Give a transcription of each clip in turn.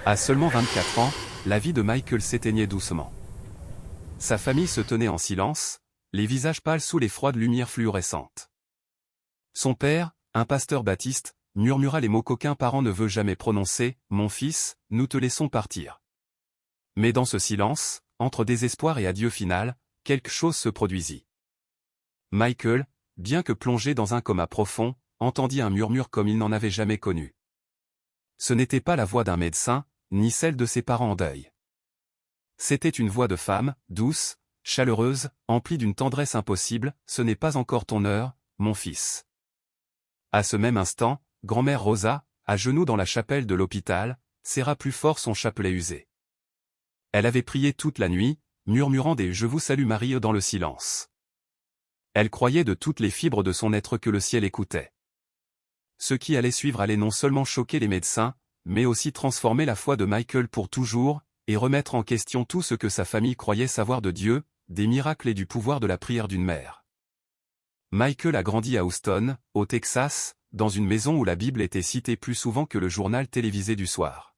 À seulement 24 ans, la vie de Michael s'éteignait doucement. Sa famille se tenait en silence, les visages pâles sous les froides lumières fluorescentes. Son père, un pasteur baptiste, murmura les mots qu'aucun parent ne veut jamais prononcer, « Mon fils, nous te laissons partir ». Mais dans ce silence, entre désespoir et adieu final, quelque chose se produisit. Michael, bien que plongé dans un coma profond, entendit un murmure comme il n'en avait jamais connu. Ce n'était pas la voix d'un médecin, ni celle de ses parents en deuil. C'était une voix de femme, douce, chaleureuse, emplie d'une tendresse impossible, « Ce n'est pas encore ton heure, mon fils ». À ce même instant, grand-mère Rosa, à genoux dans la chapelle de l'hôpital, serra plus fort son chapelet usé. Elle avait prié toute la nuit, murmurant des « Je vous salue Marie » dans le silence. Elle croyait de toutes les fibres de son être que le ciel écoutait. Ce qui allait suivre allait non seulement choquer les médecins, mais aussi transformer la foi de Michael pour toujours, et remettre en question tout ce que sa famille croyait savoir de Dieu, des miracles et du pouvoir de la prière d'une mère. Michael a grandi à Houston, au Texas, dans une maison où la Bible était citée plus souvent que le journal télévisé du soir.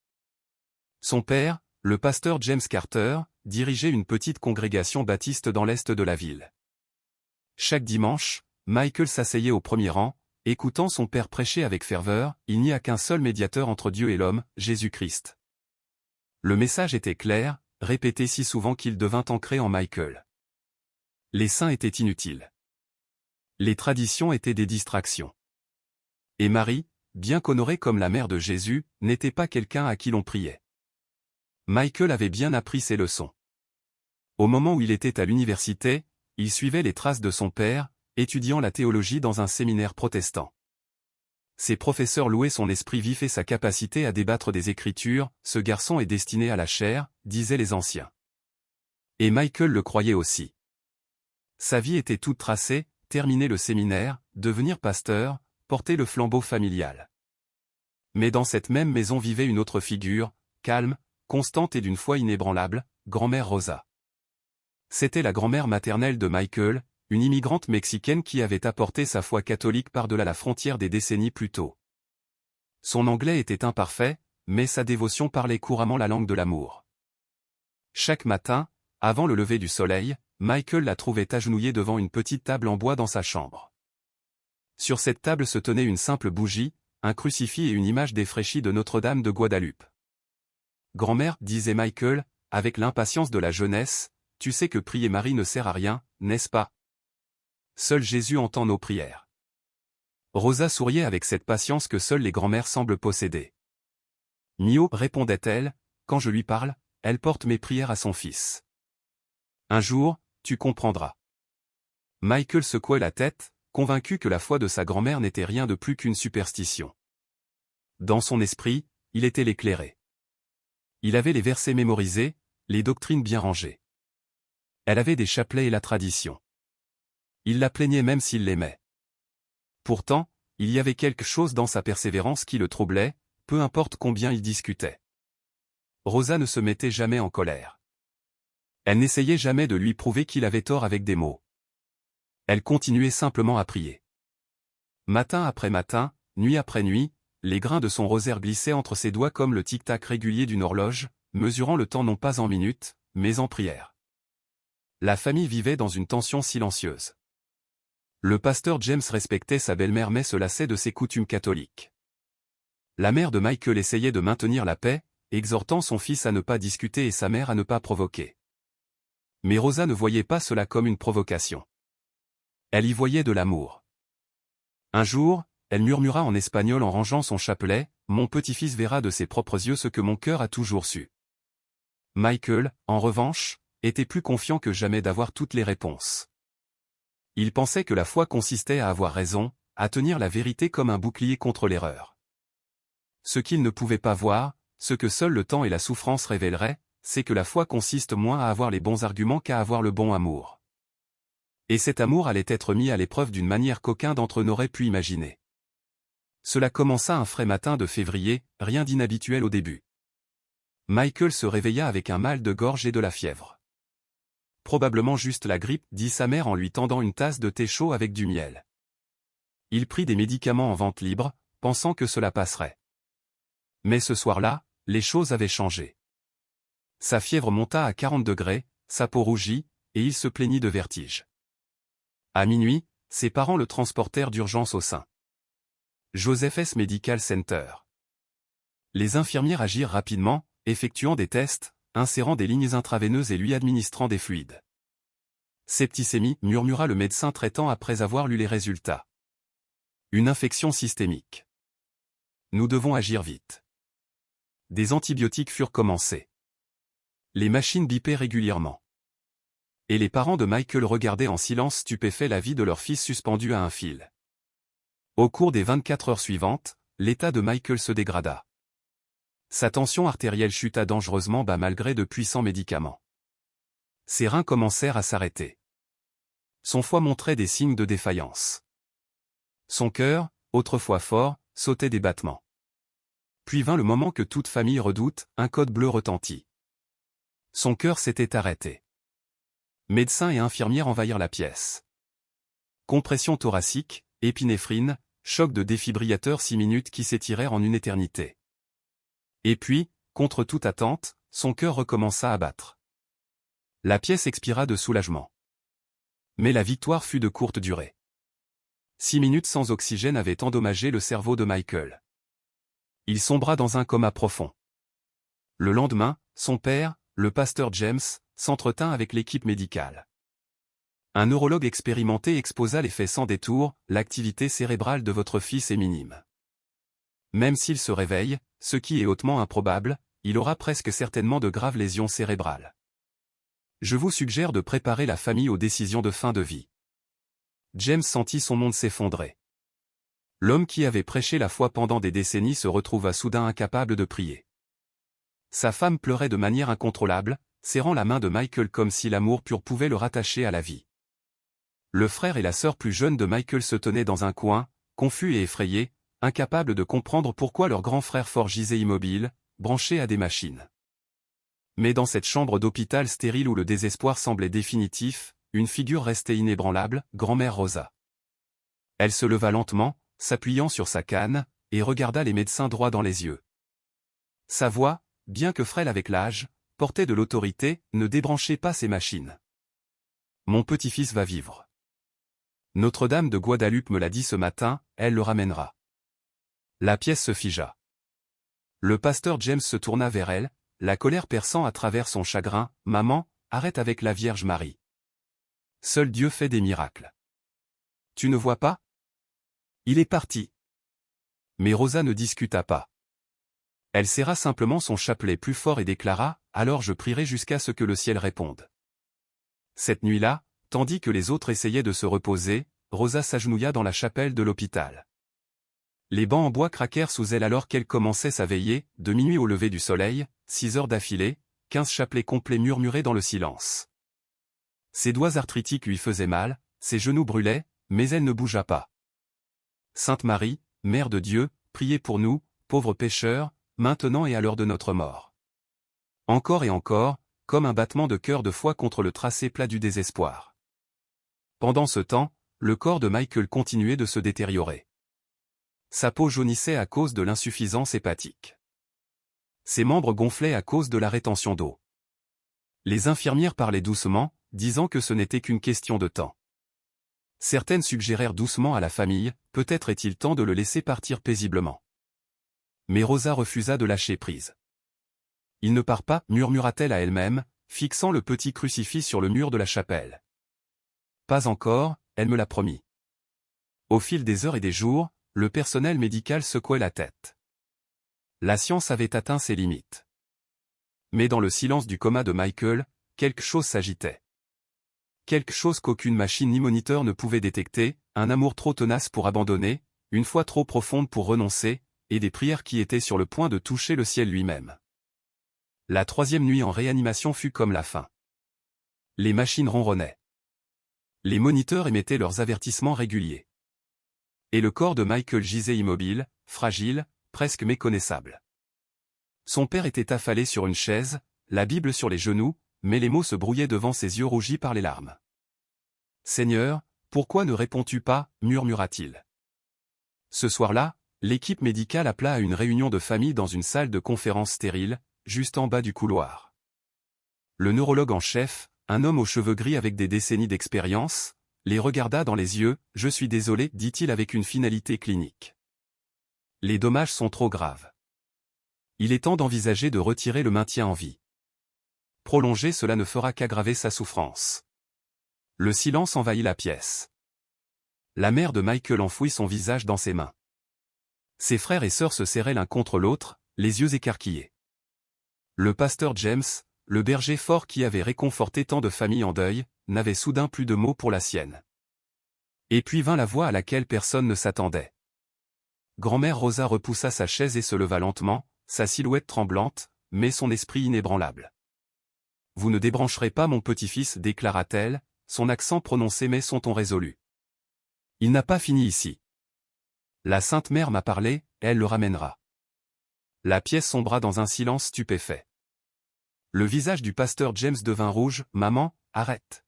Son père, le pasteur James Carter, dirigeait une petite congrégation baptiste dans l'est de la ville. Chaque dimanche, Michael s'asseyait au premier rang, écoutant son père prêcher avec ferveur, « Il n'y a qu'un seul médiateur entre Dieu et l'homme, Jésus-Christ ». Le message était clair, répété si souvent qu'il devint ancré en Michael. Les saints étaient inutiles. Les traditions étaient des distractions. Et Marie, bien qu'honorée comme la mère de Jésus, n'était pas quelqu'un à qui l'on priait. Michael avait bien appris ses leçons. Au moment où il était à l'université, il suivait les traces de son père, étudiant la théologie dans un séminaire protestant. Ses professeurs louaient son esprit vif et sa capacité à débattre des Écritures, « Ce garçon est destiné à la chair », disaient les anciens. Et Michael le croyait aussi. Sa vie était toute tracée, terminer le séminaire, devenir pasteur, porter le flambeau familial. Mais dans cette même maison vivait une autre figure, calme, constante et d'une foi inébranlable, grand-mère Rosa. C'était la grand-mère maternelle de Michael, une immigrante mexicaine qui avait apporté sa foi catholique par-delà la frontière des décennies plus tôt. Son anglais était imparfait, mais sa dévotion parlait couramment la langue de l'amour. Chaque matin, avant le lever du soleil, Michael la trouvait agenouillée devant une petite table en bois dans sa chambre. Sur cette table se tenait une simple bougie, un crucifix et une image défraîchie de Notre-Dame de Guadeloupe. « Grand-mère, disait Michael, avec l'impatience de la jeunesse, tu sais que prier Marie ne sert à rien, n'est-ce pas? Seul Jésus entend nos prières. » Rosa souriait avec cette patience que seules les grand-mères semblent posséder. « Mio, répondait-elle, quand je lui parle, elle porte mes prières à son fils. Un jour, tu comprendras. » Michael secouait la tête, convaincu que la foi de sa grand-mère n'était rien de plus qu'une superstition. Dans son esprit, il était l'éclairé. Il avait les versets mémorisés, les doctrines bien rangées. Elle avait des chapelets et la tradition. Il la plaignait même s'il l'aimait. Pourtant, il y avait quelque chose dans sa persévérance qui le troublait, peu importe combien il discutait. Rosa ne se mettait jamais en colère. Elle n'essayait jamais de lui prouver qu'il avait tort avec des mots. Elle continuait simplement à prier. Matin après matin, nuit après nuit, les grains de son rosaire glissaient entre ses doigts comme le tic-tac régulier d'une horloge, mesurant le temps non pas en minutes, mais en prières. La famille vivait dans une tension silencieuse. Le pasteur James respectait sa belle-mère mais se lassait de ses coutumes catholiques. La mère de Michael essayait de maintenir la paix, exhortant son fils à ne pas discuter et sa mère à ne pas provoquer. Mais Rosa ne voyait pas cela comme une provocation. Elle y voyait de l'amour. Un jour, elle murmura en espagnol en rangeant son chapelet, « Mon petit-fils verra de ses propres yeux ce que mon cœur a toujours su. » Michael, en revanche, était plus confiant que jamais d'avoir toutes les réponses. Il pensait que la foi consistait à avoir raison, à tenir la vérité comme un bouclier contre l'erreur. Ce qu'il ne pouvait pas voir, ce que seul le temps et la souffrance révéleraient, c'est que la foi consiste moins à avoir les bons arguments qu'à avoir le bon amour. Et cet amour allait être mis à l'épreuve d'une manière qu'aucun d'entre eux n'aurait pu imaginer. Cela commença un frais matin de février, rien d'inhabituel au début. Michael se réveilla avec un mal de gorge et de la fièvre. Probablement juste la grippe, dit sa mère en lui tendant une tasse de thé chaud avec du miel. Il prit des médicaments en vente libre, pensant que cela passerait. Mais ce soir-là, les choses avaient changé. Sa fièvre monta à 40 degrés, sa peau rougit, et il se plaignit de vertige. À minuit, ses parents le transportèrent d'urgence au St. Joseph's Medical Center. Les infirmières agirent rapidement, effectuant des tests, insérant des lignes intraveineuses et lui administrant des fluides. Septicémie, murmura le médecin traitant après avoir lu les résultats. Une infection systémique. Nous devons agir vite. Des antibiotiques furent commencés. Les machines bipaient régulièrement. Et les parents de Michael regardaient en silence stupéfait la vie de leur fils suspendu à un fil. Au cours des 24 heures suivantes, l'état de Michael se dégrada. Sa tension artérielle chuta dangereusement bas malgré de puissants médicaments. Ses reins commencèrent à s'arrêter. Son foie montrait des signes de défaillance. Son cœur, autrefois fort, sautait des battements. Puis vint le moment que toute famille redoute, un code bleu retentit. Son cœur s'était arrêté. Médecins et infirmières envahirent la pièce. Compression thoracique, épinéphrine, choc de défibrillateur 6 minutes qui s'étirèrent en une éternité. Et puis, contre toute attente, son cœur recommença à battre. La pièce expira de soulagement. Mais la victoire fut de courte durée. 6 minutes sans oxygène avaient endommagé le cerveau de Michael. Il sombra dans un coma profond. Le lendemain, son père, le pasteur James, s'entretint avec l'équipe médicale. Un neurologue expérimenté exposa les faits sans détour, l'activité cérébrale de votre fils est minime. Même s'il se réveille, ce qui est hautement improbable, il aura presque certainement de graves lésions cérébrales. Je vous suggère de préparer la famille aux décisions de fin de vie. James sentit son monde s'effondrer. L'homme qui avait prêché la foi pendant des décennies se retrouva soudain incapable de prier. Sa femme pleurait de manière incontrôlable, serrant la main de Michael comme si l'amour pur pouvait le rattacher à la vie. Le frère et la sœur plus jeune de Michael se tenaient dans un coin, confus et effrayés, incapables de comprendre pourquoi leur grand frère fort gisait immobile, branché à des machines. Mais dans cette chambre d'hôpital stérile où le désespoir semblait définitif, une figure restait inébranlable, grand-mère Rosa. Elle se leva lentement, s'appuyant sur sa canne, et regarda les médecins droit dans les yeux. Sa voix, bien que frêle avec l'âge, portait de l'autorité, ne débranchez pas ces machines. Mon petit-fils va vivre. Notre-Dame de Guadeloupe me l'a dit ce matin, elle le ramènera. La pièce se figea. Le pasteur James se tourna vers elle, la colère perçant à travers son chagrin. Maman, arrête avec la Vierge Marie. Seul Dieu fait des miracles. Tu ne vois pas? Il est parti. Mais Rosa ne discuta pas. Elle serra simplement son chapelet plus fort et déclara, alors je prierai jusqu'à ce que le ciel réponde. Cette nuit-là, tandis que les autres essayaient de se reposer, Rosa s'agenouilla dans la chapelle de l'hôpital. Les bancs en bois craquèrent sous elle alors qu'elle commençait sa veillée, de minuit au lever du soleil, 6 heures d'affilée, 15 chapelets complets murmuraient dans le silence. Ses doigts arthritiques lui faisaient mal, ses genoux brûlaient, mais elle ne bougea pas. Sainte Marie, Mère de Dieu, priez pour nous, pauvres pécheurs, maintenant et à l'heure de notre mort. Encore et encore, comme un battement de cœur de foi contre le tracé plat du désespoir. Pendant ce temps, le corps de Michael continuait de se détériorer. Sa peau jaunissait à cause de l'insuffisance hépatique. Ses membres gonflaient à cause de la rétention d'eau. Les infirmières parlaient doucement, disant que ce n'était qu'une question de temps. Certaines suggérèrent doucement à la famille, peut-être est-il temps de le laisser partir paisiblement. Mais Rosa refusa de lâcher prise. Il ne part pas, murmura-t-elle à elle-même, fixant le petit crucifix sur le mur de la chapelle. Pas encore, elle me l'a promis. Au fil des heures et des jours, le personnel médical secouait la tête. La science avait atteint ses limites. Mais dans le silence du coma de Michael, quelque chose s'agitait. Quelque chose qu'aucune machine ni moniteur ne pouvait détecter, un amour trop tenace pour abandonner, une foi trop profonde pour renoncer, et des prières qui étaient sur le point de toucher le ciel lui-même. La 3e nuit en réanimation fut comme la fin. Les machines ronronnaient. Les moniteurs émettaient leurs avertissements réguliers. Et le corps de Michael gisait immobile, fragile, presque méconnaissable. Son père était affalé sur une chaise, la Bible sur les genoux, mais les mots se brouillaient devant ses yeux rougis par les larmes. « Seigneur, pourquoi ne réponds-tu pas » murmura-t-il. Ce soir-là, l'équipe médicale appela à une réunion de famille dans une salle de conférence stérile, juste en bas du couloir. Le neurologue en chef, un homme aux cheveux gris avec des décennies d'expérience, les regarda dans les yeux. « Je suis désolé, dit-il avec une finalité clinique. Les dommages sont trop graves. Il est temps d'envisager de retirer le maintien en vie. Prolonger cela ne fera qu'aggraver sa souffrance. » Le silence envahit la pièce. La mère de Michael enfouit son visage dans ses mains. Ses frères et sœurs se serraient l'un contre l'autre, les yeux écarquillés. Le pasteur James, le berger fort qui avait réconforté tant de familles en deuil, n'avait soudain plus de mots pour la sienne. Et puis vint la voix à laquelle personne ne s'attendait. Grand-mère Rosa repoussa sa chaise et se leva lentement, sa silhouette tremblante, mais son esprit inébranlable. « Vous ne débrancherez pas mon petit-fils, déclara-t-elle, son accent prononcé mais son ton résolu. Il n'a pas fini ici. La Sainte Mère m'a parlé, elle le ramènera. » La pièce sombra dans un silence stupéfait. Le visage du pasteur James devint rouge. « Maman, arrête.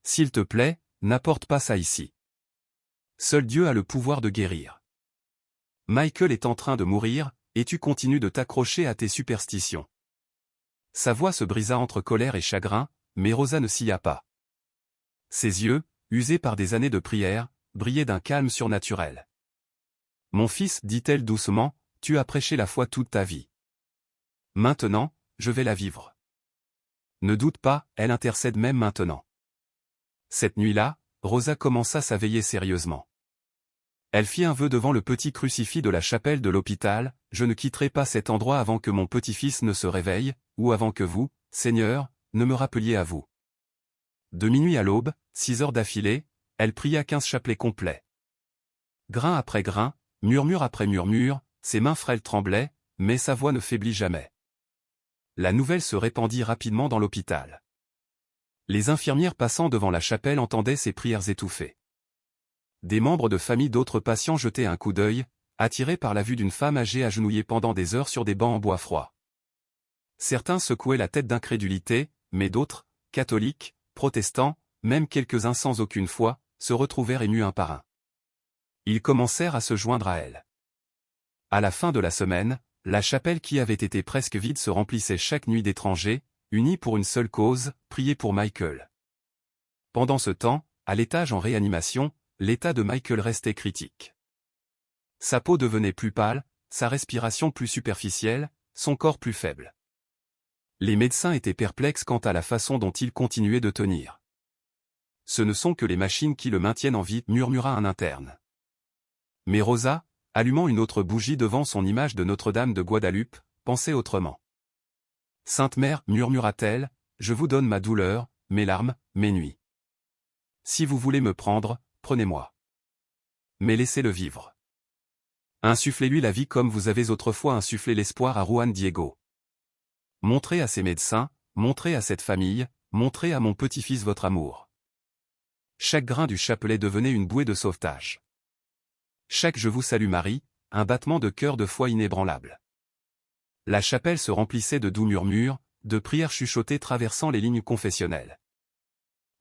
S'il te plaît, n'apporte pas ça ici. Seul Dieu a le pouvoir de guérir. Michael est en train de mourir, et tu continues de t'accrocher à tes superstitions. » Sa voix se brisa entre colère et chagrin, mais Rosa ne s'y a pas. Ses yeux, usés par des années de prière, brillaient d'un calme surnaturel. « Mon fils, dit-elle doucement, tu as prêché la foi toute ta vie. Maintenant, je vais la vivre. Ne doute pas, elle intercède même maintenant. » Cette nuit-là, Rosa commença sa veillée sérieusement. Elle fit un vœu devant le petit crucifix de la chapelle de l'hôpital. « Je ne quitterai pas cet endroit avant que mon petit-fils ne se réveille, ou avant que vous, Seigneur, ne me rappeliez à vous. » De minuit à l'aube, 6 heures d'affilée, elle pria 15 chapelets complets. Grain après grain, murmure après murmure, ses mains frêles tremblaient, mais sa voix ne faiblit jamais. La nouvelle se répandit rapidement dans l'hôpital. Les infirmières passant devant la chapelle entendaient ses prières étouffées. Des membres de famille d'autres patients jetaient un coup d'œil, attirés par la vue d'une femme âgée agenouillée pendant des heures sur des bancs en bois froid. Certains secouaient la tête d'incrédulité, mais d'autres, catholiques, protestants, même quelques-uns sans aucune foi, se retrouvèrent émus un par un. Ils commencèrent à se joindre à elle. À la fin de la semaine, la chapelle qui avait été presque vide se remplissait chaque nuit d'étrangers, unis pour une seule cause, prier pour Michael. Pendant ce temps, à l'étage en réanimation, l'état de Michael restait critique. Sa peau devenait plus pâle, sa respiration plus superficielle, son corps plus faible. Les médecins étaient perplexes quant à la façon dont il continuait de tenir. « Ce ne sont que les machines qui le maintiennent en vie, » murmura un interne. Mais Rosa, allumant une autre bougie devant son image de Notre-Dame de Guadalupe, pensait autrement. « Sainte Mère, murmura-t-elle, je vous donne ma douleur, mes larmes, mes nuits. Si vous voulez me prendre, prenez-moi. Mais laissez-le vivre. Insufflez-lui la vie comme vous avez autrefois insufflé l'espoir à Juan Diego. Montrez à ces médecins, montrez à cette famille, montrez à mon petit-fils votre amour. » Chaque grain du chapelet devenait une bouée de sauvetage. Chaque « Je vous salue Marie », un battement de cœur de foi inébranlable. La chapelle se remplissait de doux murmures, de prières chuchotées traversant les lignes confessionnelles.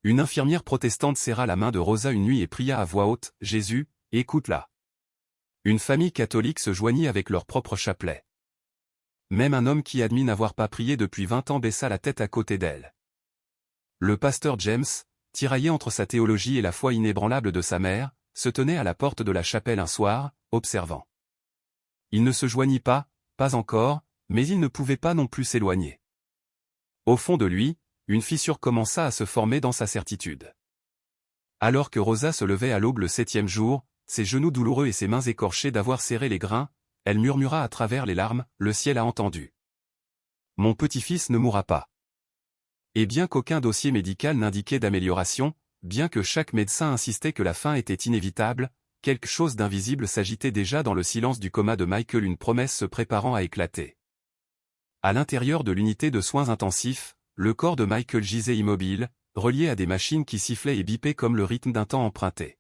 Une infirmière protestante serra la main de Rosa une nuit et pria à voix haute, « Jésus, écoute-la. » Une famille catholique se joignit avec leur propre chapelet. Même un homme qui admit n'avoir pas prié depuis 20 ans baissa la tête à côté d'elle. Le pasteur James, tiraillé entre sa théologie et la foi inébranlable de sa mère, se tenait à la porte de la chapelle un soir, observant. Il ne se joignit pas encore, mais il ne pouvait pas non plus s'éloigner. Au fond de lui, une fissure commença à se former dans sa certitude. Alors que Rosa se levait à l'aube le 7e jour, ses genoux douloureux et ses mains écorchées d'avoir serré les grains, elle murmura à travers les larmes, « Le ciel a entendu. Mon petit-fils ne mourra pas. » Et bien qu'aucun dossier médical n'indiquait d'amélioration, bien que chaque médecin insistait que la fin était inévitable, quelque chose d'invisible s'agitait déjà dans le silence du coma de Michael, une promesse se préparant à éclater. À l'intérieur de l'unité de soins intensifs, le corps de Michael gisait immobile, relié à des machines qui sifflaient et bipaient comme le rythme d'un temps emprunté.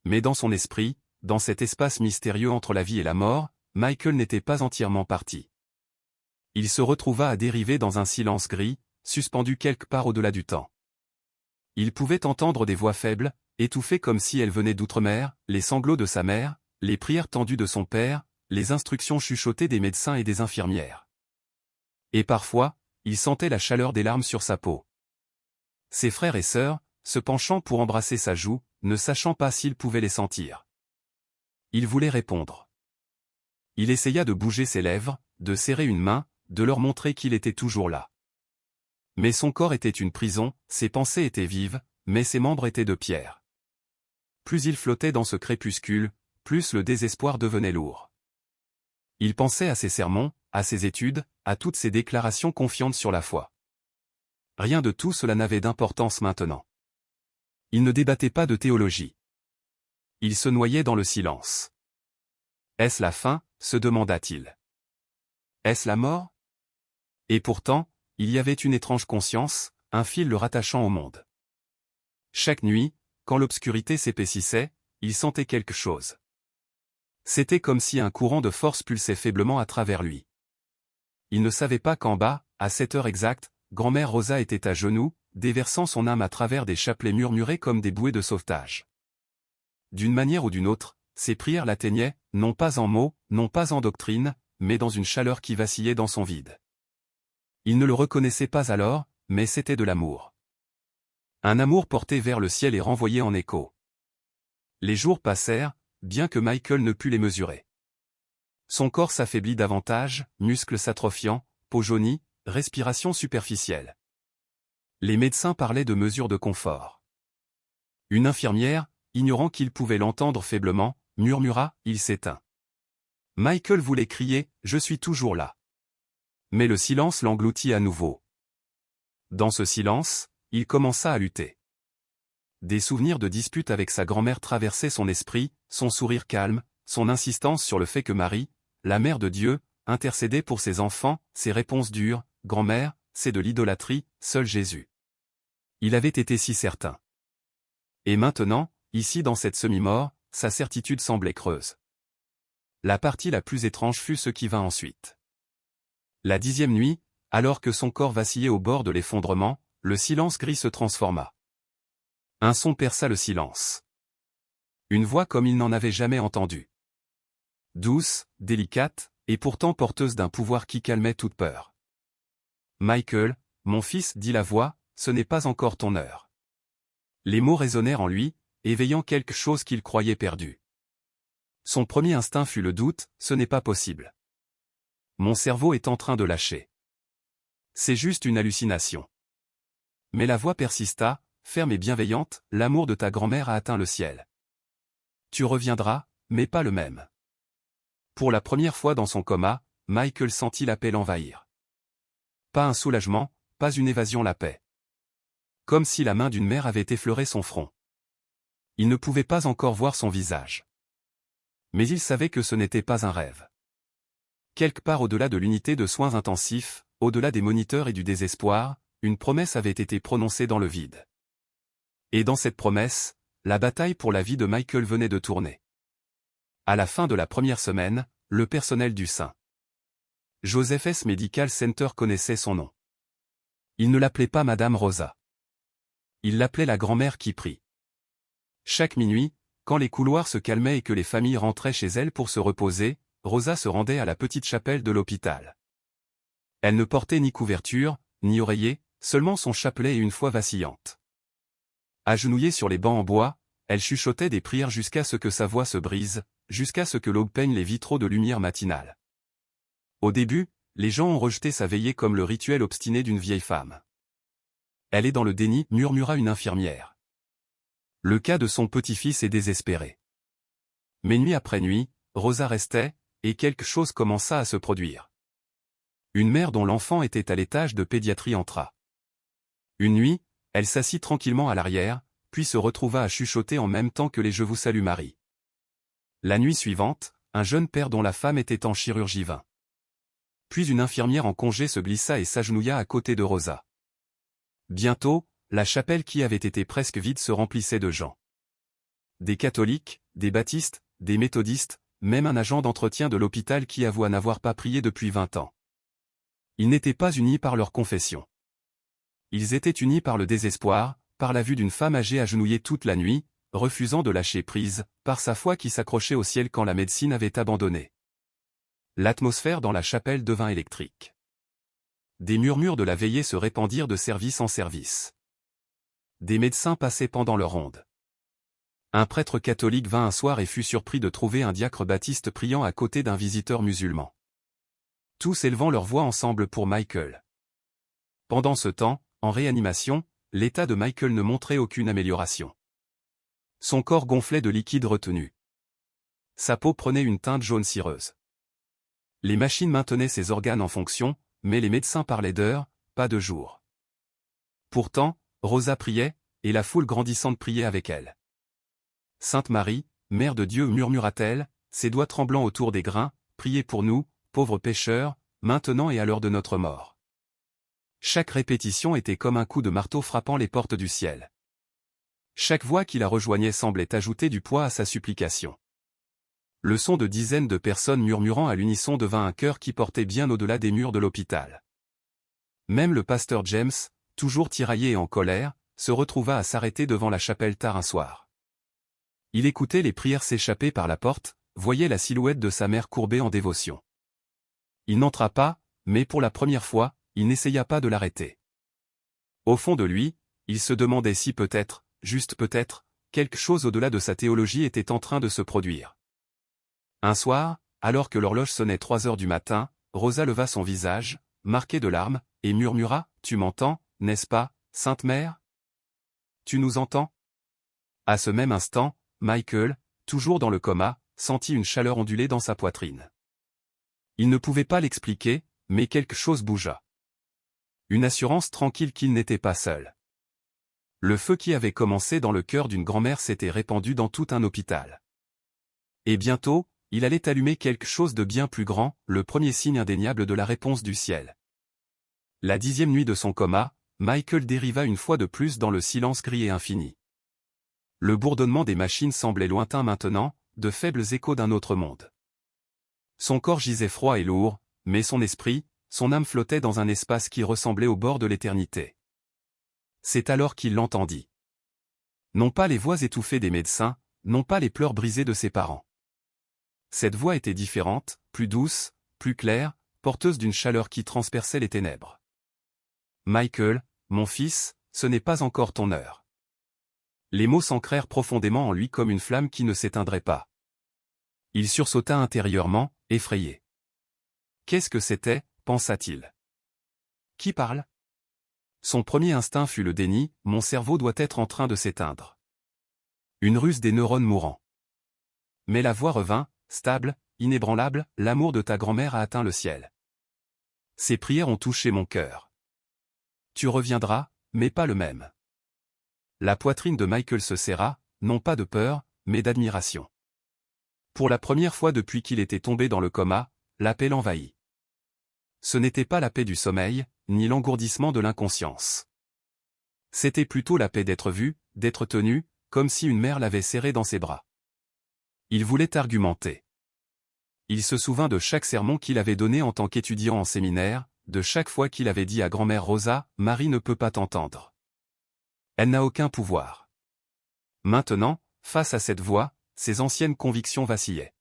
Mais dans son esprit, dans cet espace mystérieux entre la vie et la mort, Michael n'était pas entièrement parti. Il se retrouva à dériver dans un silence gris, suspendu quelque part au-delà du temps. Il pouvait entendre des voix faibles, étouffées comme si elles venaient d'outre-mer, les sanglots de sa mère, les prières tendues de son père, les instructions chuchotées des médecins et des infirmières. Et parfois, il sentait la chaleur des larmes sur sa peau. Ses frères et sœurs, se penchant pour embrasser sa joue, ne sachant pas s'il pouvait les sentir. Il voulait répondre. Il essaya de bouger ses lèvres, de serrer une main, de leur montrer qu'il était toujours là. Mais son corps était une prison, ses pensées étaient vives, mais ses membres étaient de pierre. Plus il flottait dans ce crépuscule, plus le désespoir devenait lourd. Il pensait à ses sermons, à ses études, à toutes ses déclarations confiantes sur la foi. Rien de tout cela n'avait d'importance maintenant. Il ne débattait pas de théologie. Il se noyait dans le silence. Est-ce la fin, se demanda-t-il. Est-ce la mort? Et pourtant, il y avait une étrange conscience, un fil le rattachant au monde. Chaque nuit, quand l'obscurité s'épaississait, il sentait quelque chose. C'était comme si un courant de force pulsait faiblement à travers lui. Il ne savait pas qu'en bas, à cette heure exacte, grand-mère Rosa était à genoux, déversant son âme à travers des chapelets murmurés comme des bouées de sauvetage. D'une manière ou d'une autre, ses prières l'atteignaient, non pas en mots, non pas en doctrine, mais dans une chaleur qui vacillait dans son vide. Il ne le reconnaissait pas alors, mais c'était de l'amour. Un amour porté vers le ciel et renvoyé en écho. Les jours passèrent, bien que Michael ne pût les mesurer. Son corps s'affaiblit davantage, muscles s'atrophiant, peau jaunie, respiration superficielle. Les médecins parlaient de mesures de confort. Une infirmière, ignorant qu'il pouvait l'entendre faiblement, murmura « Il s'éteint ». Michael voulait crier « Je suis toujours là ». Mais le silence l'engloutit à nouveau. Dans ce silence, il commença à lutter. Des souvenirs de disputes avec sa grand-mère traversaient son esprit, son sourire calme, son insistance sur le fait que Marie, la mère de Dieu, intercédait pour ses enfants, ses réponses dures « Grand-mère, c'est de l'idolâtrie, seul Jésus ». Il avait été si certain. Et maintenant, ici dans cette semi-mort, sa certitude semblait creuse. La partie la plus étrange fut ce qui vint ensuite. La 10e nuit, alors que son corps vacillait au bord de l'effondrement, le silence gris se transforma. Un son perça le silence. Une voix comme il n'en avait jamais entendu. Douce, délicate, et pourtant porteuse d'un pouvoir qui calmait toute peur. « Michael, mon fils, dit la voix, ce n'est pas encore ton heure. » Les mots résonnèrent en lui, éveillant quelque chose qu'il croyait perdu. Son premier instinct fut le doute, ce n'est pas possible. Mon cerveau est en train de lâcher. C'est juste une hallucination. Mais la voix persista, ferme et bienveillante, l'amour de ta grand-mère a atteint le ciel. Tu reviendras, mais pas le même. Pour la première fois dans son coma, Michael sentit la paix l'envahir. Pas un soulagement, pas une évasion, la paix. Comme si la main d'une mère avait effleuré son front. Il ne pouvait pas encore voir son visage. Mais il savait que ce n'était pas un rêve. Quelque part au-delà de l'unité de soins intensifs, au-delà des moniteurs et du désespoir, une promesse avait été prononcée dans le vide. Et dans cette promesse, la bataille pour la vie de Michael venait de tourner. À la fin de la première semaine, le personnel du St. Joseph's Medical Center connaissait son nom. Il ne l'appelait pas Madame Rosa. Il l'appelait la grand-mère qui prie. Chaque minuit, quand les couloirs se calmaient et que les familles rentraient chez elles pour se reposer, Rosa se rendait à la petite chapelle de l'hôpital. Elle ne portait ni couverture, ni oreiller, seulement son chapelet et une foi vacillante. Agenouillée sur les bancs en bois, elle chuchotait des prières jusqu'à ce que sa voix se brise, jusqu'à ce que l'aube peigne les vitraux de lumière matinale. Au début, les gens ont rejeté sa veillée comme le rituel obstiné d'une vieille femme. Elle est dans le déni, murmura une infirmière. Le cas de son petit-fils est désespéré. Mais nuit après nuit, Rosa restait, et quelque chose commença à se produire. Une mère dont l'enfant était à l'étage de pédiatrie entra. Une nuit, elle s'assit tranquillement à l'arrière, puis se retrouva à chuchoter en même temps que les « Je vous salue Marie ». La nuit suivante, un jeune père dont la femme était en chirurgie vint. Puis une infirmière en congé se glissa et s'agenouilla à côté de Rosa. Bientôt, la chapelle qui avait été presque vide se remplissait de gens. Des catholiques, des baptistes, des méthodistes, même un agent d'entretien de l'hôpital qui avoua n'avoir pas prié depuis 20 ans. Ils n'étaient pas unis par leur confession. Ils étaient unis par le désespoir, par la vue d'une femme âgée agenouillée toute la nuit, refusant de lâcher prise, par sa foi qui s'accrochait au ciel quand la médecine avait abandonné. L'atmosphère dans la chapelle devint électrique. Des murmures de la veillée se répandirent de service en service. Des médecins passaient pendant leur ronde. Un prêtre catholique vint un soir et fut surpris de trouver un diacre baptiste priant à côté d'un visiteur musulman. Tous élevant leur voix ensemble pour Michael. Pendant ce temps, en réanimation, l'état de Michael ne montrait aucune amélioration. Son corps gonflait de liquide retenu. Sa peau prenait une teinte jaune cireuse. Les machines maintenaient ses organes en fonction, mais les médecins parlaient d'heures, pas de jours. Pourtant, Rosa priait, et la foule grandissante priait avec elle. Sainte Marie, Mère de Dieu, murmura-t-elle, ses doigts tremblants autour des grains, priez pour nous, pauvres pécheurs, maintenant et à l'heure de notre mort. Chaque répétition était comme un coup de marteau frappant les portes du ciel. Chaque voix qui la rejoignait semblait ajouter du poids à sa supplication. Le son de dizaines de personnes murmurant à l'unisson devint un chœur qui portait bien au-delà des murs de l'hôpital. Même le pasteur James, toujours tiraillé et en colère, se retrouva à s'arrêter devant la chapelle tard un soir. Il écoutait les prières s'échapper par la porte, voyait la silhouette de sa mère courbée en dévotion. Il n'entra pas, mais pour la première fois, il n'essaya pas de l'arrêter. Au fond de lui, il se demandait si peut-être, juste peut-être, quelque chose au-delà de sa théologie était en train de se produire. Un soir, alors que l'horloge sonnait 3 heures du matin, Rosa leva son visage, marqué de larmes, et murmura, « Tu m'entends, n'est-ce pas, Sainte Mère? Tu nous entends ?» À ce même instant, Michael, toujours dans le coma, sentit une chaleur onduler dans sa poitrine. Il ne pouvait pas l'expliquer, mais quelque chose bougea. Une assurance tranquille qu'il n'était pas seul. Le feu qui avait commencé dans le cœur d'une grand-mère s'était répandu dans tout un hôpital. Et bientôt, il allait allumer quelque chose de bien plus grand, le premier signe indéniable de la réponse du ciel. La 10e nuit de son coma, Michael dériva une fois de plus dans le silence gris et infini. Le bourdonnement des machines semblait lointain maintenant, de faibles échos d'un autre monde. Son corps gisait froid et lourd, mais son esprit, son âme flottait dans un espace qui ressemblait au bord de l'éternité. C'est alors qu'il l'entendit. Non pas les voix étouffées des médecins, non pas les pleurs brisés de ses parents. Cette voix était différente, plus douce, plus claire, porteuse d'une chaleur qui transperçait les ténèbres. « Michael, mon fils, ce n'est pas encore ton heure. » Les mots s'ancrèrent profondément en lui comme une flamme qui ne s'éteindrait pas. Il sursauta intérieurement, effrayé. Qu'est-ce que c'était, pensa-t-il. Qui parle? Son premier instinct fut le déni, mon cerveau doit être en train de s'éteindre. Une ruse des neurones mourants. Mais la voix revint, stable, inébranlable, l'amour de ta grand-mère a atteint le ciel. Ces prières ont touché mon cœur. Tu reviendras, mais pas le même. La poitrine de Michael se serra, non pas de peur, mais d'admiration. Pour la première fois depuis qu'il était tombé dans le coma, la paix l'envahit. Ce n'était pas la paix du sommeil, ni l'engourdissement de l'inconscience. C'était plutôt la paix d'être vu, d'être tenu, comme si une mère l'avait serré dans ses bras. Il voulait argumenter. Il se souvint de chaque sermon qu'il avait donné en tant qu'étudiant en séminaire, de chaque fois qu'il avait dit à grand-mère Rosa, « Marie ne peut pas t'entendre. Elle n'a aucun pouvoir. » Maintenant, face à cette voix, ses anciennes convictions vacillaient.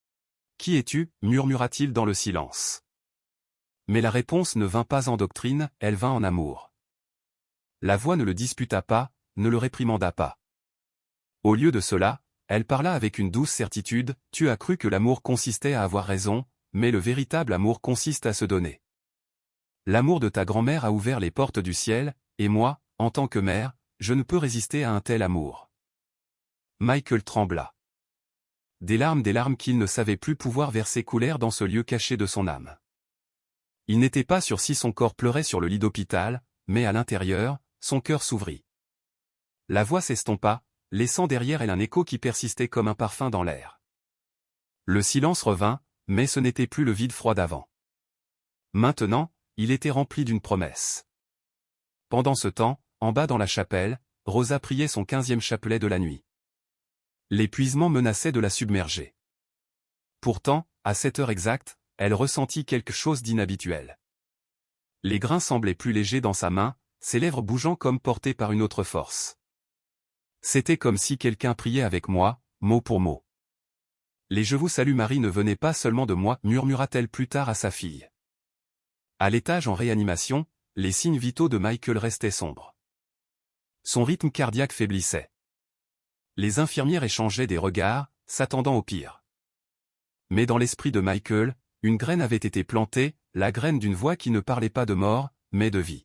« Qui es-tu » murmura-t-il dans le silence. Mais la réponse ne vint pas en doctrine, elle vint en amour. La voix ne le disputa pas, ne le réprimanda pas. Au lieu de cela, elle parla avec une douce certitude, « Tu as cru que l'amour consistait à avoir raison, mais le véritable amour consiste à se donner. L'amour de ta grand-mère a ouvert les portes du ciel, et moi, en tant que mère, je ne peux résister à un tel amour. » Michael trembla. Des larmes qu'il ne savait plus pouvoir verser coulèrent dans ce lieu caché de son âme. Il n'était pas sûr si son corps pleurait sur le lit d'hôpital, mais à l'intérieur, son cœur s'ouvrit. La voix s'estompa, laissant derrière elle un écho qui persistait comme un parfum dans l'air. Le silence revint, mais ce n'était plus le vide froid d'avant. Maintenant, il était rempli d'une promesse. Pendant ce temps, en bas dans la chapelle, Rosa priait son 15e chapelet de la nuit. L'épuisement menaçait de la submerger. Pourtant, à cette heure exacte, elle ressentit quelque chose d'inhabituel. Les grains semblaient plus légers dans sa main, ses lèvres bougeant comme portées par une autre force. C'était comme si quelqu'un priait avec moi, mot pour mot. Les Je vous salue Marie ne venaient pas seulement de moi, murmura-t-elle plus tard à sa fille. À l'étage en réanimation, les signes vitaux de Michael restaient sombres. Son rythme cardiaque faiblissait. Les infirmières échangeaient des regards, s'attendant au pire. Mais dans l'esprit de Michael, une graine avait été plantée, la graine d'une voix qui ne parlait pas de mort, mais de vie.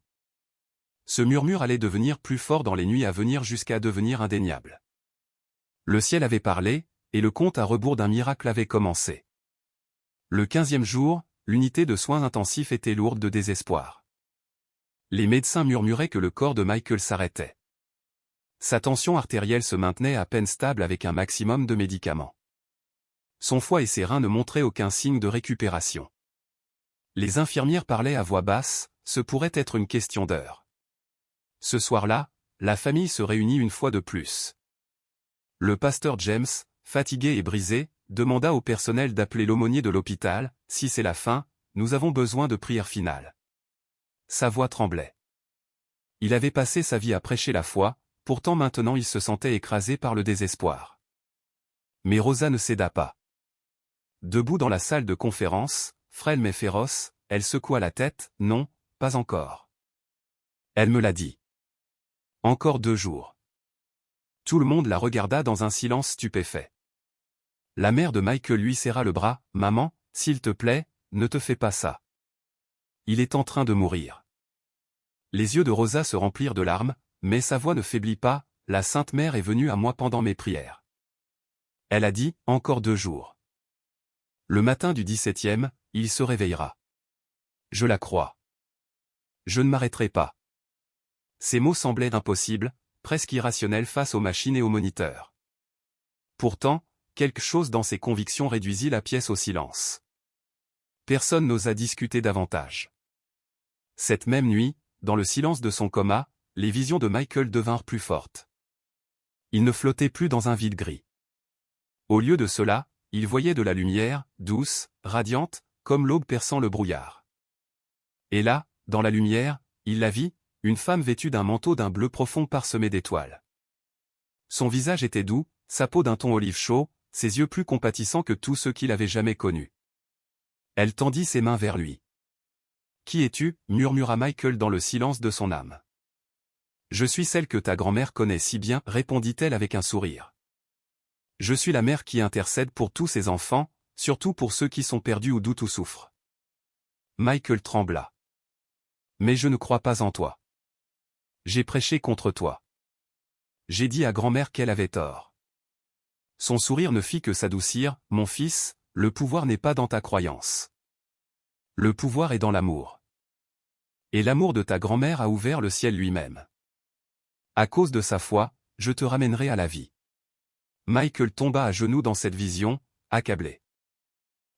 Ce murmure allait devenir plus fort dans les nuits à venir jusqu'à devenir indéniable. Le ciel avait parlé, et le compte à rebours d'un miracle avait commencé. Le 15e jour, l'unité de soins intensifs était lourde de désespoir. Les médecins murmuraient que le corps de Michael s'arrêtait. Sa tension artérielle se maintenait à peine stable avec un maximum de médicaments. Son foie et ses reins ne montraient aucun signe de récupération. Les infirmières parlaient à voix basse, ce pourrait être une question d'heure. Ce soir-là, la famille se réunit une fois de plus. Le pasteur James, fatigué et brisé, demanda au personnel d'appeler l'aumônier de l'hôpital. « Si c'est la fin, nous avons besoin de prière finale. » Sa voix tremblait. Il avait passé sa vie à prêcher la foi, pourtant maintenant il se sentait écrasé par le désespoir. Mais Rosa ne céda pas. Debout dans la salle de conférence, frêle mais féroce, elle secoua la tête. « Non, pas encore. » Elle me l'a dit. Encore 2 jours. Tout le monde la regarda dans un silence stupéfait. La mère de Michael lui serra le bras. « Maman, s'il te plaît, ne te fais pas ça. Il est en train de mourir. » Les yeux de Rosa se remplirent de larmes, mais sa voix ne faiblit pas. « La Sainte Mère est venue à moi pendant mes prières. Elle a dit, encore 2 jours. Le matin du 17e, il se réveillera. Je la crois. Je ne m'arrêterai pas. » Ces mots semblaient impossibles, presque irrationnels face aux machines et aux moniteurs. Pourtant, quelque chose dans ses convictions réduisit la pièce au silence. Personne n'osa discuter davantage. Cette même nuit, dans le silence de son coma, les visions de Michael devinrent plus fortes. Il ne flottait plus dans un vide gris. Au lieu de cela, il voyait de la lumière, douce, radiante, comme l'aube perçant le brouillard. Et là, dans la lumière, il la vit, une femme vêtue d'un manteau d'un bleu profond parsemé d'étoiles. Son visage était doux, sa peau d'un ton olive chaud, ses yeux plus compatissants que tous ceux qu'il avait jamais connus. Elle tendit ses mains vers lui. « Qui es-tu » murmura Michael dans le silence de son âme. « Je suis celle que ta grand-mère connaît si bien » répondit-elle avec un sourire. « Je suis la mère qui intercède pour tous ses enfants, surtout pour ceux qui sont perdus ou doutent ou souffrent. » Michael trembla. « Mais je ne crois pas en toi. J'ai prêché contre toi. J'ai dit à grand-mère qu'elle avait tort. » Son sourire ne fit que s'adoucir. « Mon fils, le pouvoir n'est pas dans ta croyance. Le pouvoir est dans l'amour. Et l'amour de ta grand-mère a ouvert le ciel lui-même. À cause de sa foi, je te ramènerai à la vie. » Michael tomba à genoux dans cette vision, accablé.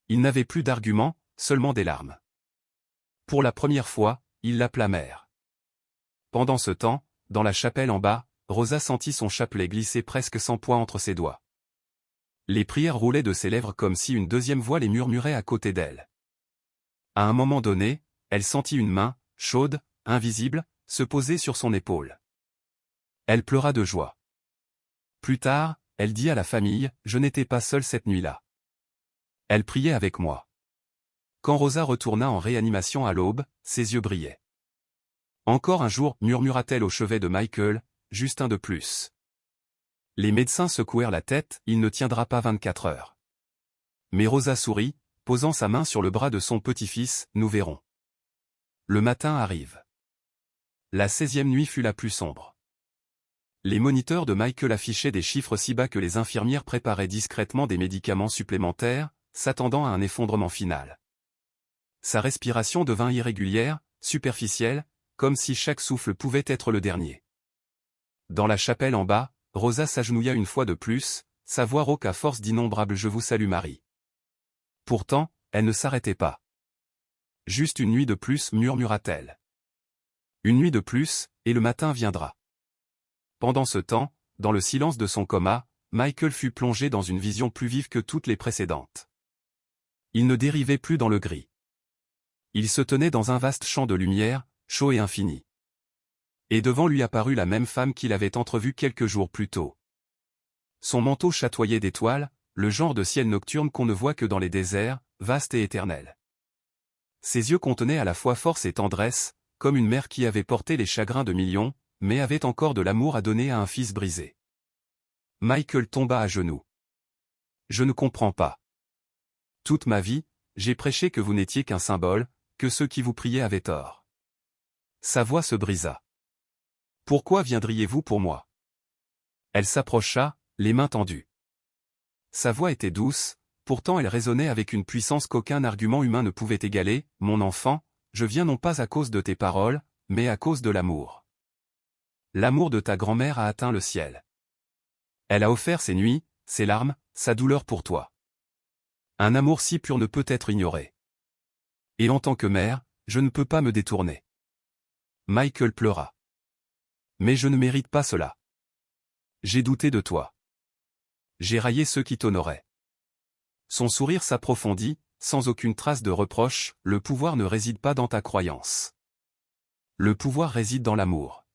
Il n'avait plus d'arguments, seulement des larmes. Pour la première fois, il l'appela mère. Pendant ce temps, dans la chapelle en bas, Rosa sentit son chapelet glisser presque sans poids entre ses doigts. Les prières roulaient de ses lèvres comme si une deuxième voix les murmurait à côté d'elle. À un moment donné, elle sentit une main, chaude, invisible, se poser sur son épaule. Elle pleura de joie. Plus tard, elle dit à la famille, « Je n'étais pas seule cette nuit-là. Elle priait avec moi. » Quand Rosa retourna en réanimation à l'aube, ses yeux brillaient. « Encore un jour » murmura-t-elle au chevet de Michael, « juste un de plus. » Les médecins secouèrent la tête, « Il ne tiendra pas 24 heures. » Mais Rosa sourit, posant sa main sur le bras de son petit-fils, « Nous verrons. » Le matin arrive. La 16e nuit fut la plus sombre. Les moniteurs de Michael affichaient des chiffres si bas que les infirmières préparaient discrètement des médicaments supplémentaires, s'attendant à un effondrement final. Sa respiration devint irrégulière, superficielle, comme si chaque souffle pouvait être le dernier. Dans la chapelle en bas, Rosa s'agenouilla une fois de plus, sa voix rauque à force d'innombrables « Je vous salue Marie ». Pourtant, elle ne s'arrêtait pas. « Juste une nuit de plus » murmura-t-elle. « Une nuit de plus, et le matin viendra. » Pendant ce temps, dans le silence de son coma, Michael fut plongé dans une vision plus vive que toutes les précédentes. Il ne dérivait plus dans le gris. Il se tenait dans un vaste champ de lumière, chaud et infini. Et devant lui apparut la même femme qu'il avait entrevue quelques jours plus tôt. Son manteau chatoyait d'étoiles, le genre de ciel nocturne qu'on ne voit que dans les déserts, vaste et éternel. Ses yeux contenaient à la fois force et tendresse, comme une mère qui avait porté les chagrins de millions, mais avait encore de l'amour à donner à un fils brisé. Michael tomba à genoux. Je ne comprends pas. Toute ma vie, j'ai prêché que vous n'étiez qu'un symbole, que ceux qui vous priaient avaient tort. Sa voix se brisa. Pourquoi viendriez-vous pour moi? Elle s'approcha, les mains tendues. Sa voix était douce, pourtant elle résonnait avec une puissance qu'aucun argument humain ne pouvait égaler. Mon enfant, je viens non pas à cause de tes paroles, mais à cause de l'amour. L'amour de ta grand-mère a atteint le ciel. Elle a offert ses nuits, ses larmes, sa douleur pour toi. Un amour si pur ne peut être ignoré. Et en tant que mère, je ne peux pas me détourner. Michael pleura. Mais je ne mérite pas cela. J'ai douté de toi. J'ai raillé ceux qui t'honoraient. Son sourire s'approfondit, sans aucune trace de reproche. Le pouvoir ne réside pas dans ta croyance. Le pouvoir réside dans l'amour.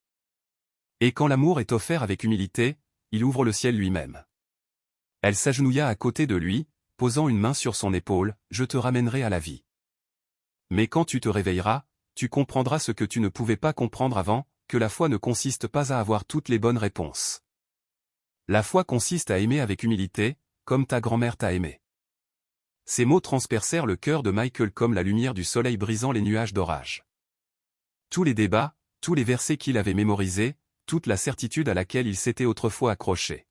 Et quand l'amour est offert avec humilité, il ouvre le ciel lui-même. Elle s'agenouilla à côté de lui, posant une main sur son épaule. Je te ramènerai à la vie. Mais quand tu te réveilleras, tu comprendras ce que tu ne pouvais pas comprendre avant, que la foi ne consiste pas à avoir toutes les bonnes réponses. La foi consiste à aimer avec humilité, comme ta grand-mère t'a aimé. Ces mots transpercèrent le cœur de Michael comme la lumière du soleil brisant les nuages d'orage. Tous les débats, tous les versets qu'il avait mémorisés, toute la certitude à laquelle il s'était autrefois accroché.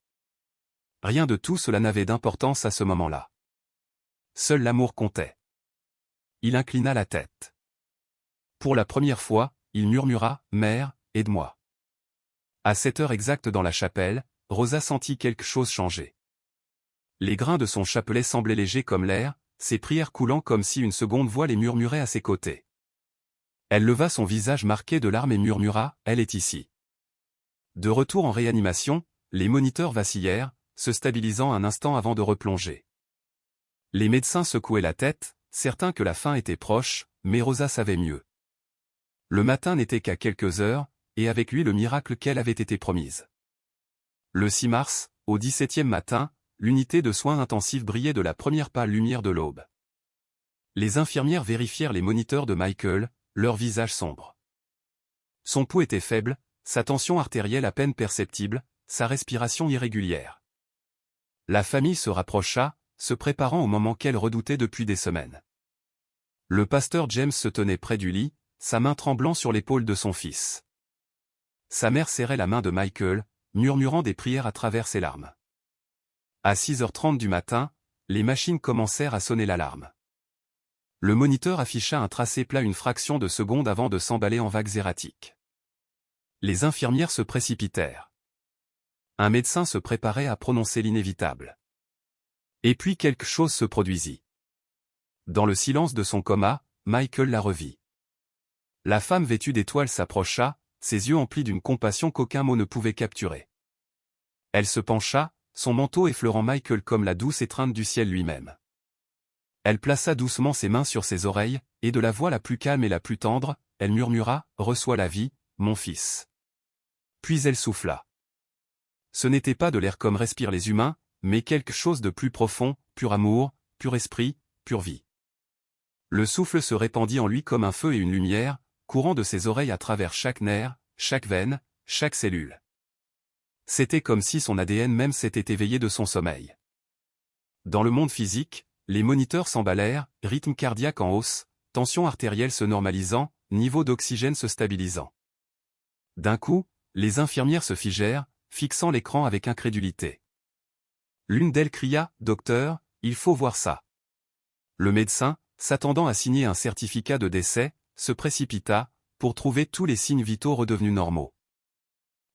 Rien de tout cela n'avait d'importance à ce moment-là. Seul l'amour comptait. Il inclina la tête. Pour la première fois, il murmura « Mère, aide-moi ». À cette heure exacte dans la chapelle, Rosa sentit quelque chose changer. Les grains de son chapelet semblaient légers comme l'air, ses prières coulant comme si une seconde voix les murmurait à ses côtés. Elle leva son visage marqué de larmes et murmura « Elle est ici ». De retour en réanimation, les moniteurs vacillèrent, se stabilisant un instant avant de replonger. Les médecins secouaient la tête, certains que la fin était proche, mais Rosa savait mieux. Le matin n'était qu'à quelques heures, et avec lui le miracle qu'elle avait été promise. Le 6 mars, au 17e matin, l'unité de soins intensifs brillait de la première pâle lumière de l'aube. Les infirmières vérifièrent les moniteurs de Michael, leur visage sombre. Son pouls était faible, sa tension artérielle à peine perceptible, sa respiration irrégulière. La famille se rapprocha, se préparant au moment qu'elle redoutait depuis des semaines. Le pasteur James se tenait près du lit, sa main tremblant sur l'épaule de son fils. Sa mère serrait la main de Michael, murmurant des prières à travers ses larmes. À 6h30 du matin, les machines commencèrent à sonner l'alarme. Le moniteur afficha un tracé plat une fraction de seconde avant de s'emballer en vagues erratiques. Les infirmières se précipitèrent. Un médecin se préparait à prononcer l'inévitable. Et puis quelque chose se produisit. Dans le silence de son coma, Michael la revit. La femme vêtue d'étoiles s'approcha, ses yeux emplis d'une compassion qu'aucun mot ne pouvait capturer. Elle se pencha, son manteau effleurant Michael comme la douce étreinte du ciel lui-même. Elle plaça doucement ses mains sur ses oreilles, et de la voix la plus calme et la plus tendre, elle murmura « Reçois la vie, mon fils ». Puis elle souffla. Ce n'était pas de l'air comme respirent les humains, mais quelque chose de plus profond, pur amour, pur esprit, pure vie. Le souffle se répandit en lui comme un feu et une lumière, courant de ses oreilles à travers chaque nerf, chaque veine, chaque cellule. C'était comme si son ADN même s'était éveillé de son sommeil. Dans le monde physique, les moniteurs s'emballèrent, rythme cardiaque en hausse, tension artérielle se normalisant, niveau d'oxygène se stabilisant. D'un coup, les infirmières se figèrent, fixant l'écran avec incrédulité. L'une d'elles cria « Docteur, il faut voir ça ». Le médecin, s'attendant à signer un certificat de décès, se précipita, pour trouver tous les signes vitaux redevenus normaux.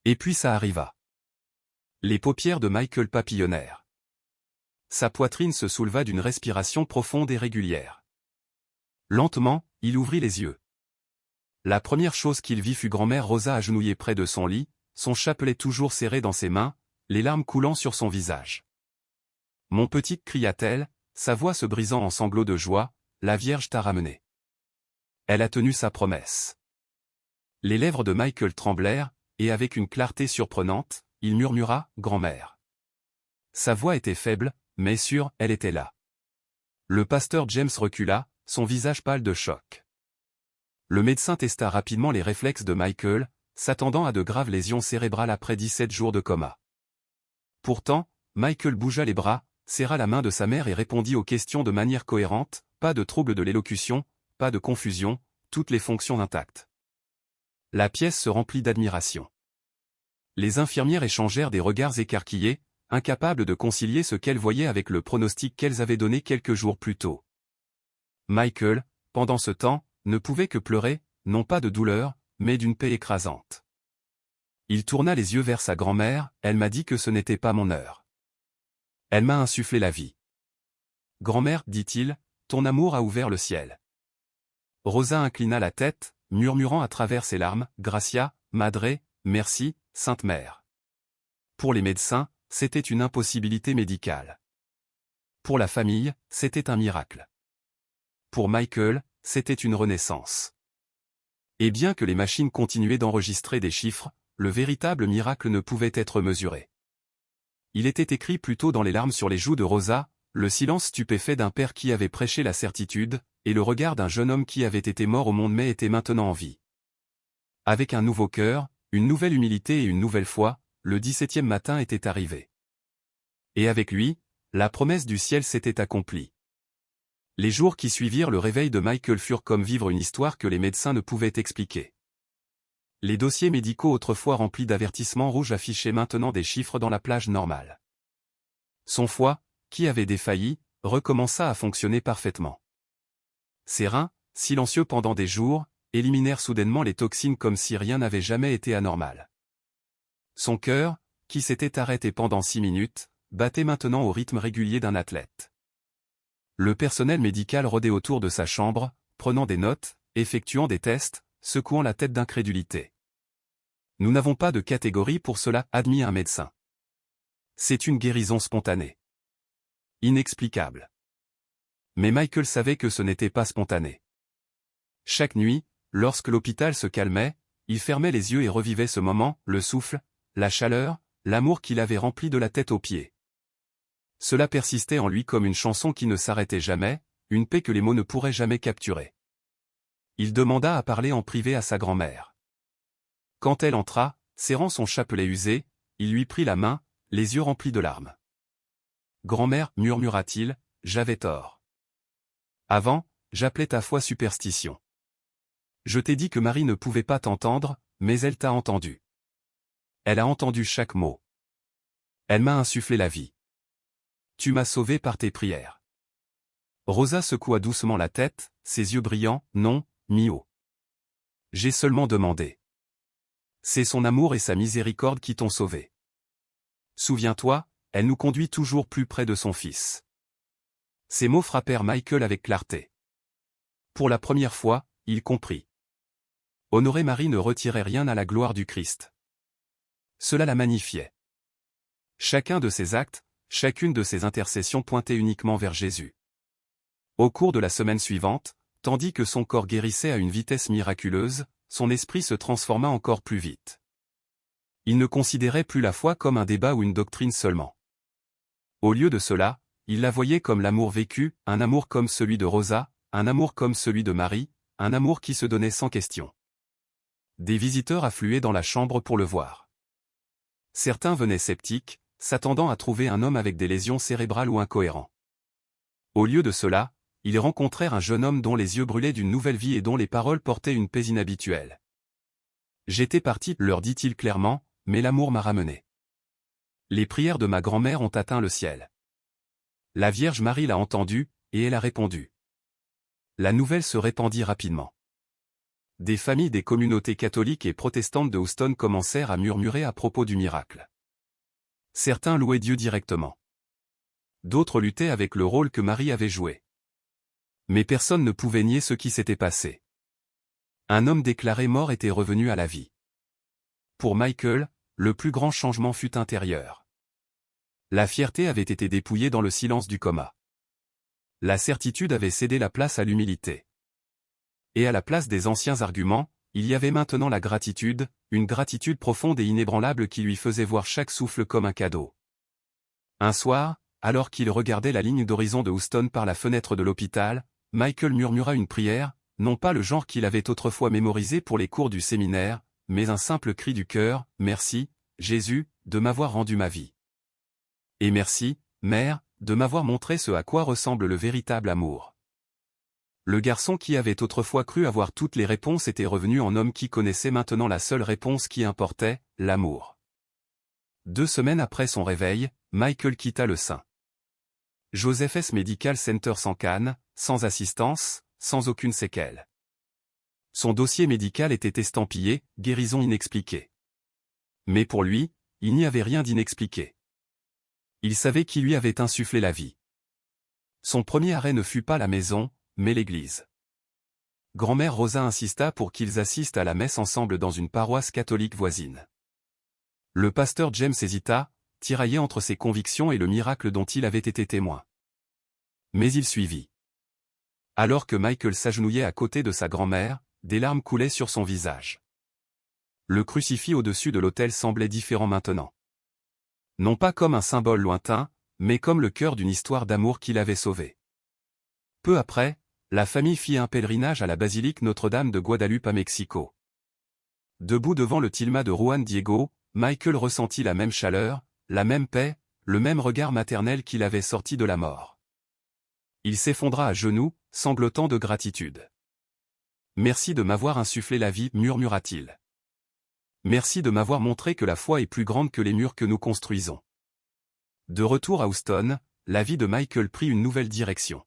Et puis ça arriva. Les paupières de Michael papillonnèrent. Sa poitrine se souleva d'une respiration profonde et régulière. Lentement, il ouvrit les yeux. La première chose qu'il vit fut grand-mère Rosa agenouillée près de son lit, son chapelet toujours serré dans ses mains, les larmes coulant sur son visage. « Mon petit » cria-t-elle, sa voix se brisant en sanglots de joie, « la Vierge t'a ramené. Elle a tenu sa promesse. Les lèvres de Michael tremblèrent, et avec une clarté surprenante, il murmura « Grand-mère ». Sa voix était faible, mais sûre, elle était là. Le pasteur James recula, son visage pâle de choc. Le médecin testa rapidement les réflexes de Michael, s'attendant à de graves lésions cérébrales après 17 jours de coma. Pourtant, Michael bougea les bras, serra la main de sa mère et répondit aux questions de manière cohérente, pas de trouble de l'élocution, pas de confusion, toutes les fonctions intactes. La pièce se remplit d'admiration. Les infirmières échangèrent des regards écarquillés, incapables de concilier ce qu'elles voyaient avec le pronostic qu'elles avaient donné quelques jours plus tôt. Michael, pendant ce temps, ne pouvait que pleurer, non pas de douleur, mais d'une paix écrasante. Il tourna les yeux vers sa grand-mère, elle m'a dit que ce n'était pas mon heure. Elle m'a insufflé la vie. Grand-mère, dit-il, ton amour a ouvert le ciel. Rosa inclina la tête, murmurant à travers ses larmes, Gracia, Madre, merci, Sainte Mère. Pour les médecins, c'était une impossibilité médicale. Pour la famille, c'était un miracle. Pour Michael, c'était une renaissance. Et bien que les machines continuaient d'enregistrer des chiffres, le véritable miracle ne pouvait être mesuré. Il était écrit plus tôt dans les larmes sur les joues de Rosa, le silence stupéfait d'un père qui avait prêché la certitude, et le regard d'un jeune homme qui avait été mort au monde mais était maintenant en vie. Avec un nouveau cœur, une nouvelle humilité et une nouvelle foi, le 17e matin était arrivé. Et avec lui, la promesse du ciel s'était accomplie. Les jours qui suivirent le réveil de Michael furent comme vivre une histoire que les médecins ne pouvaient expliquer. Les dossiers médicaux autrefois remplis d'avertissements rouges affichaient maintenant des chiffres dans la plage normale. Son foie, qui avait défailli, recommença à fonctionner parfaitement. Ses reins, silencieux pendant des jours, éliminèrent soudainement les toxines comme si rien n'avait jamais été anormal. Son cœur, qui s'était arrêté pendant 6 minutes, battait maintenant au rythme régulier d'un athlète. Le personnel médical rôdait autour de sa chambre, prenant des notes, effectuant des tests, secouant la tête d'incrédulité. Nous n'avons pas de catégorie pour cela, admit un médecin. C'est une guérison spontanée. Inexplicable. Mais Michael savait que ce n'était pas spontané. Chaque nuit, lorsque l'hôpital se calmait, il fermait les yeux et revivait ce moment, le souffle, la chaleur, l'amour qui l'avait rempli de la tête aux pieds. Cela persistait en lui comme une chanson qui ne s'arrêtait jamais, une paix que les mots ne pourraient jamais capturer. Il demanda à parler en privé à sa grand-mère. Quand elle entra, serrant son chapelet usé, il lui prit la main, les yeux remplis de larmes. « Grand-mère, murmura-t-il, j'avais tort. Avant, j'appelais ta foi superstition. Je t'ai dit que Marie ne pouvait pas t'entendre, mais elle t'a entendu. Elle a entendu chaque mot. Elle m'a insufflé la vie. Tu m'as sauvé par tes prières. » Rosa secoua doucement la tête, ses yeux brillants, non, Mio. J'ai seulement demandé. C'est son amour et sa miséricorde qui t'ont sauvé. Souviens-toi, elle nous conduit toujours plus près de son fils. Ces mots frappèrent Michael avec clarté. Pour la première fois, il comprit. Honorer Marie ne retirait rien à la gloire du Christ. Cela la magnifiait. Chacun de ses actes, chacune de ses intercessions pointait uniquement vers Jésus. Au cours de la semaine suivante, tandis que son corps guérissait à une vitesse miraculeuse, son esprit se transforma encore plus vite. Il ne considérait plus la foi comme un débat ou une doctrine seulement. Au lieu de cela, il la voyait comme l'amour vécu, un amour comme celui de Rosa, un amour comme celui de Marie, un amour qui se donnait sans question. Des visiteurs affluaient dans la chambre pour le voir. Certains venaient sceptiques, s'attendant à trouver un homme avec des lésions cérébrales ou incohérent. Au lieu de cela, ils rencontrèrent un jeune homme dont les yeux brûlaient d'une nouvelle vie et dont les paroles portaient une paix inhabituelle. « J'étais parti, leur dit-il clairement, mais l'amour m'a ramené. Les prières de ma grand-mère ont atteint le ciel. La Vierge Marie l'a entendu, et elle a répondu. » La nouvelle se répandit rapidement. Des familles des communautés catholiques et protestantes de Houston commencèrent à murmurer à propos du miracle. Certains louaient Dieu directement. D'autres luttaient avec le rôle que Marie avait joué. Mais personne ne pouvait nier ce qui s'était passé. Un homme déclaré mort était revenu à la vie. Pour Michael, le plus grand changement fut intérieur. La fierté avait été dépouillée dans le silence du coma. La certitude avait cédé la place à l'humilité. Et à la place des anciens arguments, il y avait maintenant la gratitude, une gratitude profonde et inébranlable qui lui faisait voir chaque souffle comme un cadeau. Un soir, alors qu'il regardait la ligne d'horizon de Houston par la fenêtre de l'hôpital, Michael murmura une prière, non pas le genre qu'il avait autrefois mémorisé pour les cours du séminaire, mais un simple cri du cœur, « Merci, Jésus, de m'avoir rendu ma vie. Et merci, Mère, de m'avoir montré ce à quoi ressemble le véritable amour. » Le garçon qui avait autrefois cru avoir toutes les réponses était revenu en homme qui connaissait maintenant la seule réponse qui importait, l'amour. 2 semaines après son réveil, Michael quitta le St. Joseph's Medical Center sans canne, sans assistance, sans aucune séquelle. Son dossier médical était estampillé « Guérison inexpliquée ». Mais pour lui, il n'y avait rien d'inexpliqué. Il savait qui lui avait insufflé la vie. Son premier arrêt ne fut pas la maison, mais l'église. Grand-mère Rosa insista pour qu'ils assistent à la messe ensemble dans une paroisse catholique voisine. Le pasteur James hésita, tiraillé entre ses convictions et le miracle dont il avait été témoin. Mais il suivit. Alors que Michael s'agenouillait à côté de sa grand-mère, des larmes coulaient sur son visage. Le crucifix au-dessus de l'autel semblait différent maintenant. Non pas comme un symbole lointain, mais comme le cœur d'une histoire d'amour qui l'avait sauvé. Peu après, la famille fit un pèlerinage à la basilique Notre-Dame de Guadalupe à Mexico. Debout devant le tilma de Juan Diego, Michael ressentit la même chaleur, la même paix, le même regard maternel qui l'avait sorti de la mort. Il s'effondra à genoux, sanglotant de gratitude. « Merci de m'avoir insufflé la vie, murmura-t-il. Merci de m'avoir montré que la foi est plus grande que les murs que nous construisons. » De retour à Houston, la vie de Michael prit une nouvelle direction.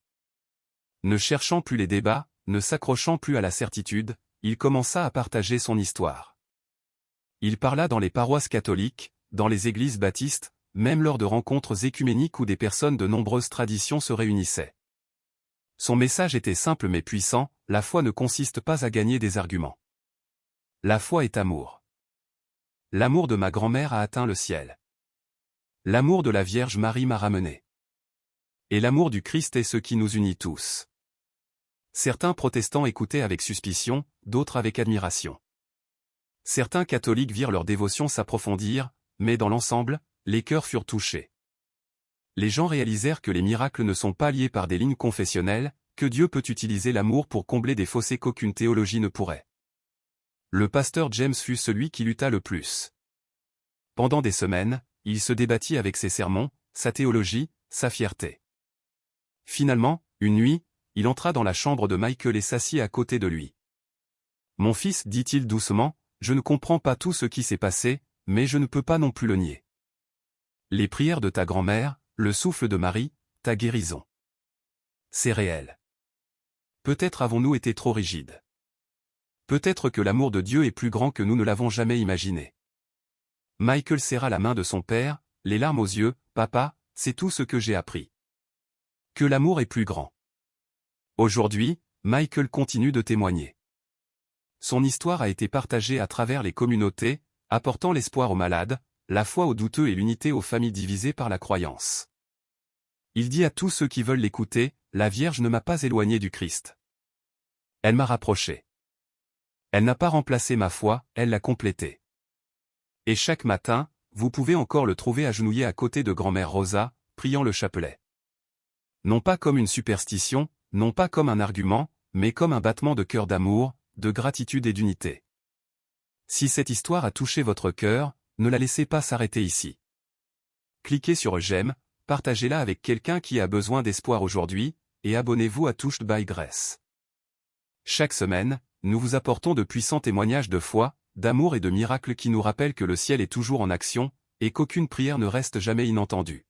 Ne cherchant plus les débats, ne s'accrochant plus à la certitude, il commença à partager son histoire. Il parla dans les paroisses catholiques, dans les églises baptistes, même lors de rencontres écuméniques où des personnes de nombreuses traditions se réunissaient. Son message était simple mais puissant, la foi ne consiste pas à gagner des arguments. La foi est amour. L'amour de ma grand-mère a atteint le ciel. L'amour de la Vierge Marie m'a ramené. Et l'amour du Christ est ce qui nous unit tous. Certains protestants écoutaient avec suspicion, d'autres avec admiration. Certains catholiques virent leur dévotion s'approfondir, mais dans l'ensemble, les cœurs furent touchés. Les gens réalisèrent que les miracles ne sont pas liés par des lignes confessionnelles, que Dieu peut utiliser l'amour pour combler des fossés qu'aucune théologie ne pourrait. Le pasteur James fut celui qui lutta le plus. Pendant des semaines, il se débattit avec ses sermons, sa théologie, sa fierté. Finalement, une nuit, il entra dans la chambre de Michael et s'assit à côté de lui. « Mon fils, dit-il doucement, je ne comprends pas tout ce qui s'est passé, mais je ne peux pas non plus le nier. Les prières de ta grand-mère, le souffle de Marie, ta guérison. C'est réel. Peut-être avons-nous été trop rigides. Peut-être que l'amour de Dieu est plus grand que nous ne l'avons jamais imaginé. » Michael serra la main de son père, les larmes aux yeux. « Papa, c'est tout ce que j'ai appris. Que l'amour est plus grand. » Aujourd'hui, Michael continue de témoigner. Son histoire a été partagée à travers les communautés, apportant l'espoir aux malades, la foi aux douteux et l'unité aux familles divisées par la croyance. Il dit à tous ceux qui veulent l'écouter, « La Vierge ne m'a pas éloigné du Christ. Elle m'a rapproché. Elle n'a pas remplacé ma foi, elle l'a complétée. » Et chaque matin, vous pouvez encore le trouver agenouillé à côté de grand-mère Rosa, priant le chapelet. Non pas comme une superstition, non pas comme un argument, mais comme un battement de cœur d'amour, de gratitude et d'unité. Si cette histoire a touché votre cœur, ne la laissez pas s'arrêter ici. Cliquez sur j'aime, partagez-la avec quelqu'un qui a besoin d'espoir aujourd'hui, et abonnez-vous à Touched by Grace. Chaque semaine, nous vous apportons de puissants témoignages de foi, d'amour et de miracles qui nous rappellent que le ciel est toujours en action, et qu'aucune prière ne reste jamais inentendue.